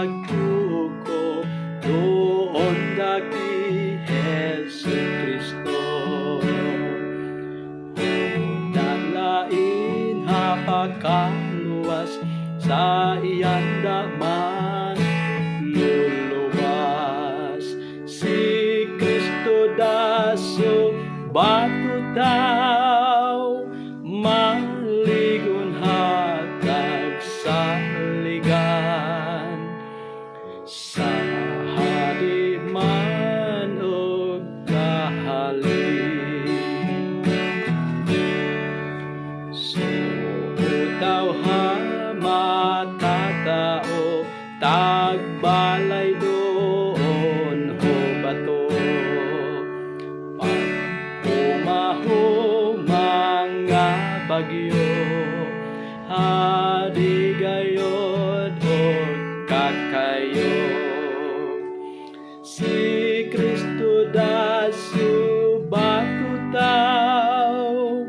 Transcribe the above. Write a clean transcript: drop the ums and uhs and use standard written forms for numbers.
pagtuko doon daki Hesu Kristo. Dalain hapakaluwas sa iyan daman luluwas. Si Kristo daso batu daw maligon hatag sa ligan. Sa hadiman o kahalin sutaw ha matatao tagbalay doon ho bato. Pag umaho mga bagyo hadi gayod o kakayo. Si Kristo dasu batu tao